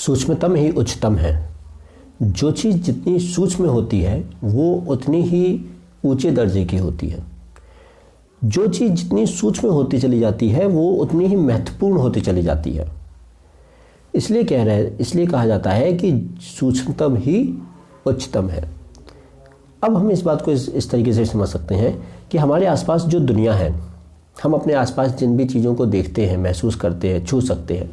सूक्ष्मतम ही उच्चतम है। जो चीज़ जितनी सूक्ष्म होती है वो उतनी ही ऊंचे दर्जे की होती है। जो चीज़ जितनी सूक्ष्म होती चली जाती है वो उतनी ही महत्वपूर्ण होती चली जाती है। इसलिए कहा जाता है कि सूक्ष्मतम ही उच्चतम है। अब हम इस बात को इस तरीके से समझ सकते हैं कि हमारे आसपास जो दुनिया है, हम अपने आसपास जिन भी चीज़ों को देखते हैं, महसूस करते हैं, छू सकते हैं,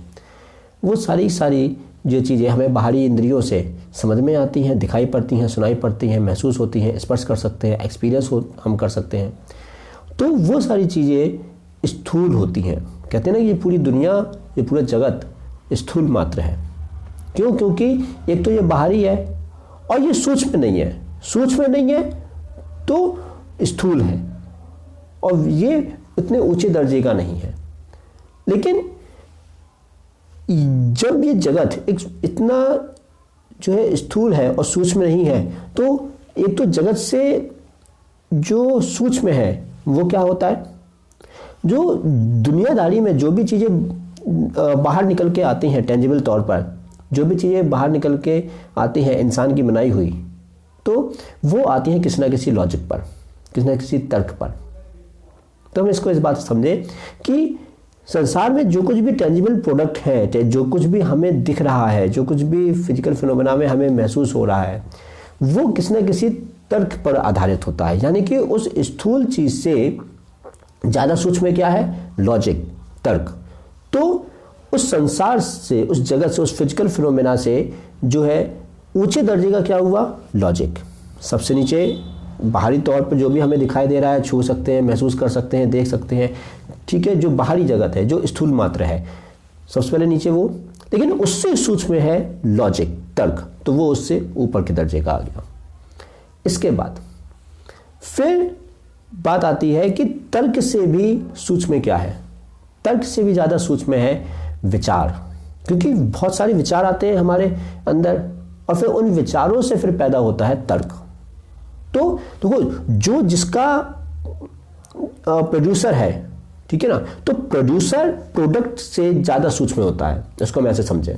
वो सारी जो चीज़ें हमें बाहरी इंद्रियों से समझ में आती हैं, दिखाई पड़ती हैं, सुनाई पड़ती हैं, महसूस होती हैं, स्पर्श कर सकते हैं, एक्सपीरियंस हम कर सकते हैं, तो वो सारी चीज़ें स्थूल होती हैं। कहते हैं ना, ये पूरी दुनिया, ये पूरा जगत स्थूल मात्र है। क्यों? क्योंकि एक तो ये बाहरी है और ये सूक्ष्म नहीं है। सूक्ष्म नहीं है तो स्थूल है और ये उतने ऊंचे दर्जे का नहीं है। लेकिन जब ये जगत इतना जो है स्थूल है और सूक्ष्म नहीं है, तो एक तो जगत से जो सूक्ष्म है वो क्या होता है, जो दुनियादारी में जो भी चीज़ें बाहर निकल के आती हैं, टेंजिबल तौर पर जो भी चीज़ें बाहर निकल के आती हैं इंसान की बनाई हुई, तो वो आती हैं किसी ना किसी लॉजिक पर, किसी ना किसी तर्क पर। तो हम इसको इस बात से समझें कि संसार में जो कुछ भी टेंजिबल प्रोडक्ट है, जो कुछ भी हमें दिख रहा है, जो कुछ भी फिजिकल फिनोमेना में हमें महसूस हो रहा है, वो किसी न किसी तर्क पर आधारित होता है। यानी कि उस स्थूल चीज़ से ज़्यादा सूक्ष्म क्या है? लॉजिक, तर्क। तो उस संसार से, उस जगत से, उस फिजिकल फिनोमेना से जो है ऊंचे दर्जे का क्या हुआ? लॉजिक। सबसे नीचे बाहरी तौर पर जो भी हमें दिखाई दे रहा है, छू सकते हैं, महसूस कर सकते हैं, देख सकते हैं, ठीक है, जो बाहरी जगत है, जो स्थूल मात्र है, सबसे पहले नीचे वो। लेकिन उससे सूक्ष्म है लॉजिक, तर्क, तो वो उससे ऊपर के दर्जे का आ गया। इसके बाद फिर बात आती है कि तर्क से भी सूक्ष्म क्या है? तर्क से भी ज़्यादा सूक्ष्म है विचार, क्योंकि बहुत सारे विचार आते हैं हमारे अंदर और फिर उन विचारों से फिर पैदा होता है तर्क। तो जो जिसका प्रोड्यूसर है, ठीक है ना, तो प्रोड्यूसर प्रोडक्ट से ज़्यादा सूक्ष्म होता है। इसको हम ऐसे समझें,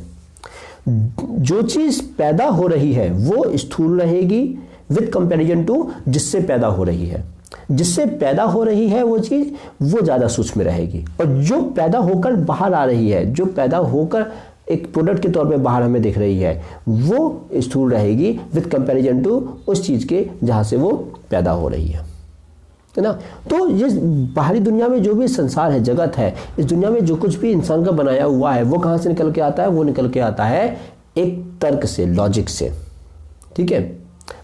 जो चीज़ पैदा हो रही है वो स्थूल रहेगी विद कंपैरिजन टू जिससे पैदा हो रही है। जिससे पैदा हो रही है वो चीज़, वो ज़्यादा सूक्ष्म रहेगी। और जो पैदा होकर बाहर आ रही है, जो पैदा होकर एक प्रोडक्ट के तौर पे बाहर हमें दिख रही है, वो स्थूल रहेगी विद कंपैरिजन टू उस चीज़ के जहाँ से वो पैदा हो रही है ना। तो ये बाहरी दुनिया में जो भी संसार है, जगत है, इस दुनिया में जो कुछ भी इंसान का बनाया हुआ है, वो कहाँ से निकल के आता है? वो निकल के आता है एक तर्क से, लॉजिक से। ठीक है,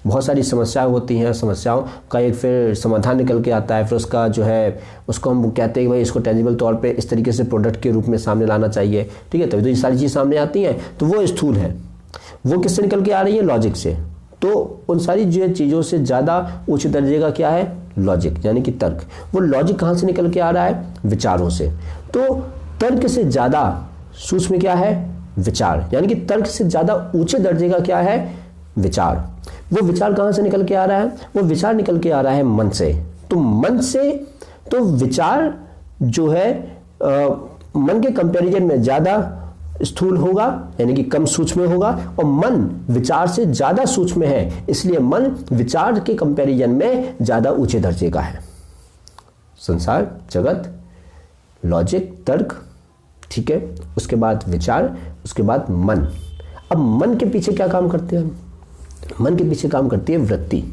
बहुत सारी समस्याएं होती हैं, समस्याओं का एक फिर समाधान निकल के आता है, फिर उसका जो है उसको हम कहते हैं कि भाई इसको टेंजिबल तौर पे इस तरीके से प्रोडक्ट के रूप में सामने लाना चाहिए। ठीक है, तभी तो ये सारी चीज़ सामने आती हैं। तो वो स्थूल है, वो किससे निकल के आ रही है? लॉजिक से। तो उन सारी जो चीज़ों से ज़्यादा ऊंचे दर्जे का क्या है? लॉजिक, यानी कि तर्क। वो लॉजिक कहाँ से निकल के आ रहा है? विचारों से। तो तर्क से ज़्यादा सूक्ष्म क्या है? विचार, यानी कि तर्क से ज़्यादा ऊंचे दर्जे का क्या है? विचार। वो विचार कहाँ से निकल के आ रहा है? वो विचार निकल के आ रहा है मन से। तो मन से, तो विचार जो है मन के कंपैरिजन में ज़्यादा स्थूल होगा, यानी कि कम सूक्ष्म होगा, और मन विचार से ज़्यादा सूक्ष्म है, इसलिए मन विचार के कंपैरिजन में ज़्यादा ऊंचे दर्जे का है। संसार, जगत, लॉजिक, तर्क, ठीक है, उसके बाद विचार, उसके बाद मन। अब मन के पीछे क्या काम करते हैं? मन के पीछे काम करती है वृत्ति।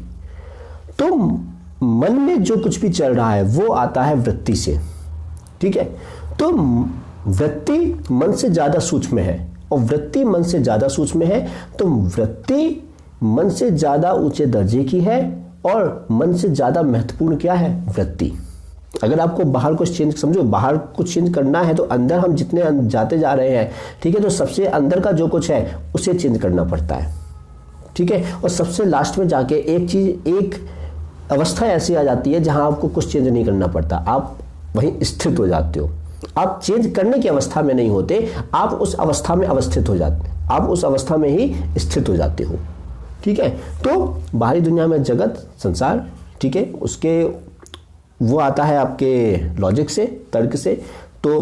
तो मन में जो कुछ भी चल रहा है वो आता है वृत्ति से। ठीक है, तो वृत्ति मन से ज्यादा सूक्ष्म है और वृत्ति मन से ज्यादा सूक्ष्म है, तो वृत्ति मन से ज्यादा ऊंचे दर्जे की है और मन से ज्यादा महत्वपूर्ण क्या है? वृत्ति। अगर आपको बाहर कुछ चेंज, समझो बाहर कुछ चेंज करना है तो अंदर हम जितने जाते जा रहे हैं, ठीक है, तो सबसे अंदर का जो कुछ है उसे चेंज करना पड़ता है। ठीक है, और सबसे लास्ट में जाके एक अवस्था ऐसी आ जाती है जहां आपको कुछ चेंज नहीं करना पड़ता, आप वहीं स्थित हो जाते हो। आप चेंज करने की अवस्था में नहीं होते, आप उस अवस्था में अवस्थित हो जाते, आप उस अवस्था में ही स्थित हो जाते हो। ठीक है, तो बाहरी दुनिया में जगत, संसार, ठीक है, उसके वो आता है आपके लॉजिक से, तर्क से। तो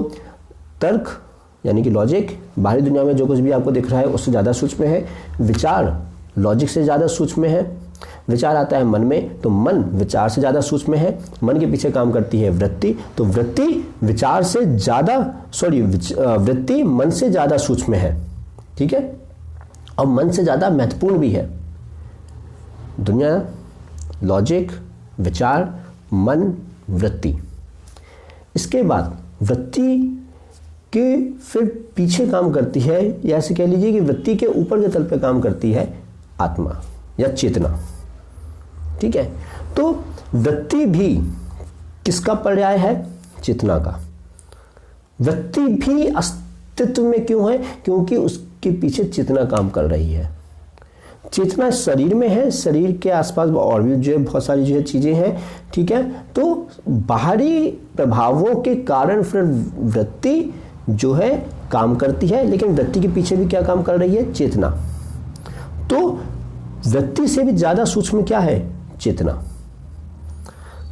तर्क यानी कि लॉजिक बाहरी दुनिया में जो कुछ भी आपको दिख रहा है उससे ज़्यादा सूक्ष्म है। विचार लॉजिक से ज़्यादा सूक्ष्म है। विचार आता है मन में, तो मन विचार से ज़्यादा सूक्ष्म है। मन के पीछे काम करती है वृत्ति, तो वृत्ति विचार से ज़्यादा वृत्ति मन से ज़्यादा सूक्ष्म है, ठीक है, और मन से ज़्यादा महत्वपूर्ण भी है। दुनिया लॉजिक, विचार, मन, वृत्ति। इसके बाद वृत्ति के फिर पीछे काम करती है, या ऐसे कह लीजिए कि वृत्ति के ऊपर के तल पे काम करती है आत्मा या चेतना, ठीक है। तो वृत्ति भी किसका पर्याय है? चेतना का। वृत्ति भी अस्तित्व में क्यों है? क्योंकि उसके पीछे चेतना काम कर रही है। चेतना शरीर में है, शरीर के आसपास और भी जो है बहुत सारी जो है चीजें हैं, ठीक है। तो बाहरी प्रभावों के कारण फिर वृत्ति जो है काम करती है, लेकिन वृत्ति के पीछे भी क्या काम कर रही है? चेतना। तो वृत्ति से भी ज्यादा सूक्ष्म क्या है? चेतना।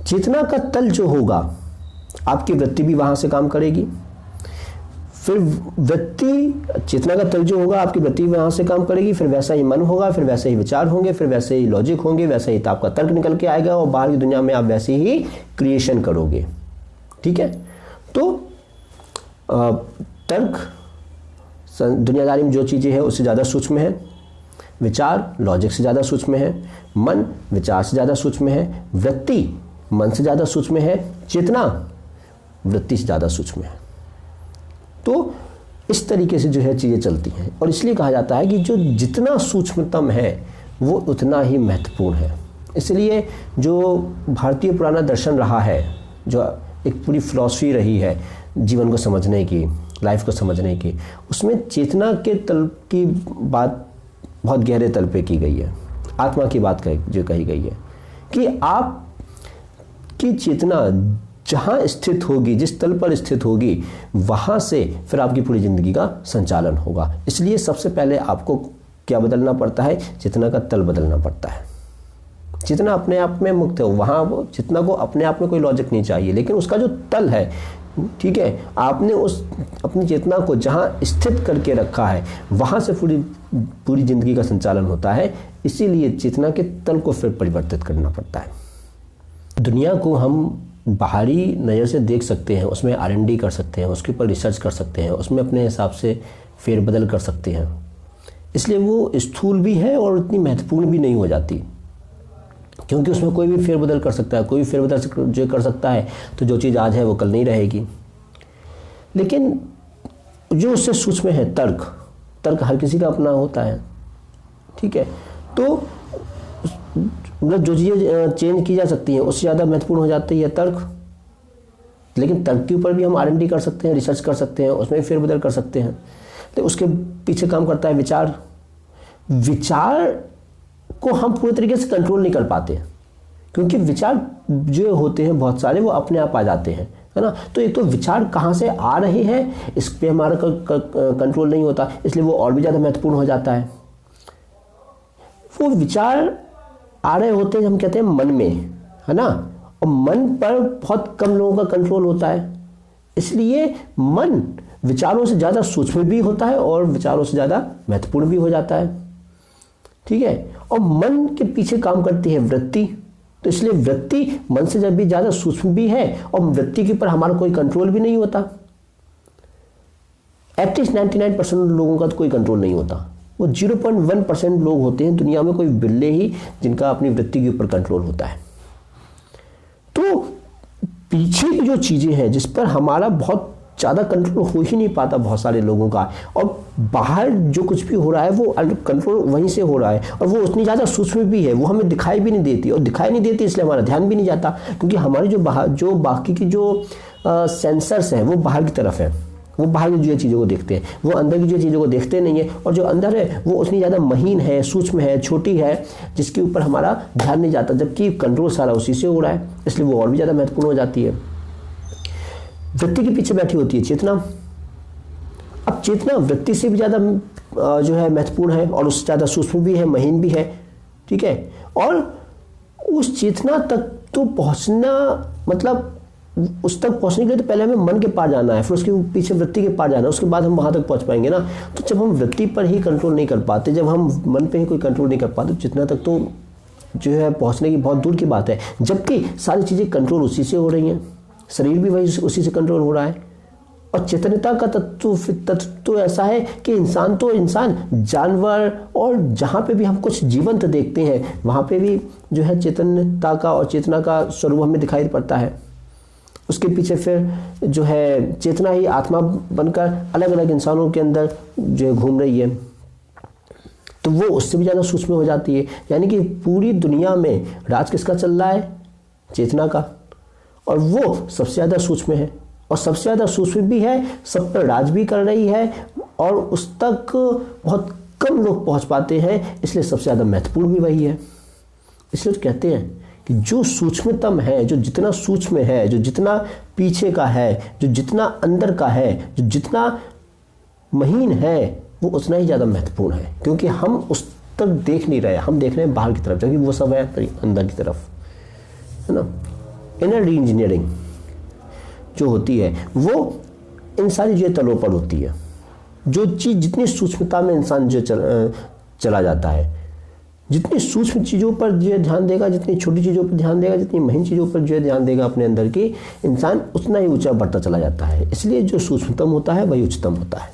चेतना का तल जो होगा, आपकी वृत्ति भी वहां से काम करेगी। फिर वृत्ति, चेतना का तल जो होगा, आपकी वृत्ति वहां से काम करेगी, फिर वैसा ही मन होगा, फिर वैसे ही विचार होंगे, फिर वैसे ही लॉजिक होंगे, वैसे ही आपका तर्क निकल के आएगा और बाहर की दुनिया में आप वैसे ही क्रिएशन करोगे, ठीक है। तो तर्क दुनियादारी में जो चीजें हैं उससे ज्यादा सूक्ष्म है। विचार लॉजिक से ज्यादा सूक्ष्म है। मन विचार से ज्यादा सूक्ष्म है। वृत्ति मन से ज्यादा सूक्ष्म है। चेतना वृत्ति से ज्यादा सूक्ष्म है। तो इस तरीके से जो है चीजें चलती हैं, और इसलिए कहा जाता है कि जो जितना सूक्ष्मतम है वो उतना ही महत्वपूर्ण है। इसलिए जो भारतीय पुराना दर्शन रहा है, जो एक पूरी फिलॉसफी रही है जीवन को समझने की, लाइफ को समझने की, उसमें चेतना के तल की बात बहुत गहरे तल पे की गई है। आत्मा की बात जो कही गई है कि आपकी चेतना जहां स्थित होगी, जिस तल पर स्थित होगी, वहां से फिर आपकी पूरी जिंदगी का संचालन होगा। इसलिए सबसे पहले आपको क्या बदलना पड़ता है? चेतना का तल बदलना पड़ता है। चेतना अपने आप में मुक्त है, वहां चेतना को अपने आप में कोई लॉजिक नहीं चाहिए, लेकिन उसका जो तल है, ठीक है, आपने उस अपनी चेतना को जहां स्थित करके रखा है, वहां से पूरी जिंदगी का संचालन होता है। इसीलिए चेतना के तल को फिर परिवर्तित करना पड़ता है। दुनिया को हम बाहरी नज़र से देख सकते हैं, उसमें R&D कर सकते हैं, उसके ऊपर रिसर्च कर सकते हैं, उसमें अपने हिसाब से फेरबदल कर सकते हैं। इसलिए वो स्थूल भी है और इतनी महत्वपूर्ण भी नहीं हो जाती, क्योंकि उसमें कोई भी फेरबदल कर सकता है। कोई भी फेरबदल जो कर सकता है, तो जो चीज़ आज है वो कल नहीं रहेगी। लेकिन जो उससे सूक्ष्म है तर्क हर किसी का अपना होता है, ठीक है। तो मतलब जो चीज़ें चेंज की जा सकती हैं उससे ज़्यादा महत्वपूर्ण हो जाती है तर्क। लेकिन तर्क के ऊपर भी हम R&D कर सकते हैं, रिसर्च कर सकते हैं, उसमें भी फेरबदल कर सकते हैं। तो उसके पीछे काम करता है विचार। विचार को हम पूरी तरीके से कंट्रोल नहीं कर पाते, क्योंकि विचार जो होते हैं बहुत सारे वो अपने आप आ जाते हैं, है ना। तो एक तो विचार कहाँ से आ रहे हैं इस पे हमारा कंट्रोल नहीं होता, इसलिए वो और भी ज़्यादा महत्वपूर्ण हो जाता है। वो विचार आ रहे होते हैं, हम कहते हैं मन में, है ना, और मन पर बहुत कम लोगों का कंट्रोल होता है। इसलिए मन विचारों से ज़्यादा सूक्ष्म भी होता है और विचारों से ज़्यादा महत्वपूर्ण भी हो जाता है, ठीक है। और मन के पीछे काम करती है वृत्ति, तो इसलिए वृत्ति मन से जब भी ज़्यादा सूक्ष्म भी है और वृत्ति के ऊपर हमारा कोई कंट्रोल भी नहीं होता। एटलीस्ट 99% लोगों का तो कोई कंट्रोल नहीं होता। वो 0.1% लोग होते हैं दुनिया में, कोई बिल्ले ही, जिनका अपनी वृत्ति के ऊपर कंट्रोल होता है। तो पीछे की जो चीज़ें हैं जिस पर हमारा बहुत ज़्यादा कंट्रोल हो ही नहीं पाता बहुत सारे लोगों का, और बाहर जो कुछ भी हो रहा है वो कंट्रोल वहीं से हो रहा है, और वो उतनी ज़्यादा सूक्ष्म भी है, वो हमें दिखाई भी नहीं देती, और दिखाई नहीं देती इसलिए हमारा ध्यान भी नहीं जाता, क्योंकि हमारी जो बाकी की जो सेंसर्स हैं वो बाहर की तरफ है, वो बाहर की जो चीज़ों को देखते हैं, वो अंदर की जो चीज़ों को देखते नहीं है। और जो अंदर है वो उतनी ज़्यादा महीन है, सूक्ष्म है, छोटी है, जिसके ऊपर हमारा ध्यान नहीं जाता, जबकि कंट्रोल सारा उसी से हो रहा है, इसलिए वो और भी ज़्यादा महत्वपूर्ण हो जाती है। वृत्ति के पीछे बैठी होती है चेतना। अब चेतना वृत्ति से भी ज़्यादा जो है महत्वपूर्ण है, और उससे ज़्यादा सूक्ष्म भी है, महीन भी है, ठीक है। और उस चेतना तक तो पहुँचना मतलब उस तक पहुंचने के लिए तो पहले हमें मन के पार जाना है, फिर उसके पीछे वृत्ति के पार जाना है, उसके बाद हम वहां तक पहुंच पाएंगे ना। तो जब हम वृत्ति पर ही कंट्रोल नहीं कर पाते, जब हम मन पे ही कोई कंट्रोल नहीं कर पाते, जितना तक तो जो है पहुंचने की बहुत दूर की बात है। जबकि सारी चीज़ें कंट्रोल उसी से हो रही हैं, शरीर भी वही उसी से कंट्रोल हो रहा है। और चेतनता का तत्व तो ऐसा है कि इंसान तो इंसान, जानवर और जहाँ पे भी हम कुछ जीवंत देखते हैं वहाँ पे भी जो है चेतनता का और चेतना का स्वरूप हमें दिखाई पड़ता है। उसके पीछे फिर जो है चेतना ही आत्मा बनकर अलग अलग इंसानों के अंदर जो है घूम रही है, तो वो उससे भी ज़्यादा सूक्ष्म हो जाती है। यानी कि पूरी दुनिया में राज किसका चल रहा है? चेतना का, और वो सबसे ज़्यादा सूक्ष्म है और सबसे ज़्यादा सूक्ष्म भी है, सब पर राज भी कर रही है और उस तक बहुत कम लोग पहुंच पाते हैं, इसलिए सबसे ज़्यादा महत्वपूर्ण भी वही है। इसलिए तो कहते हैं कि जो सूक्ष्मतम है, जो जितना सूक्ष्म है, जो जितना पीछे का है, जो जितना अंदर का है, जो जितना महीन है, वो उतना ही ज़्यादा महत्वपूर्ण है। क्योंकि हम उस तक देख नहीं रहे, हम देख रहे हैं बाहर की तरफ, जबकि वो सब है अंदर की तरफ, है ना। इनर री इंजीनियरिंग जो होती है वो इन सारी चीज़ें तलों पर होती है। जो चीज़ जितनी सूक्ष्मता में इंसान जो चला जाता है, जितनी सूक्ष्म चीज़ों पर जो ध्यान देगा, जितनी छोटी चीज़ों पर ध्यान देगा, जितनी महीन चीज़ों पर जो ध्यान देगा अपने अंदर की, इंसान उतना ही ऊंचा बढ़ता चला जाता है। इसलिए जो सूक्ष्मतम होता है वही उच्चतम होता है।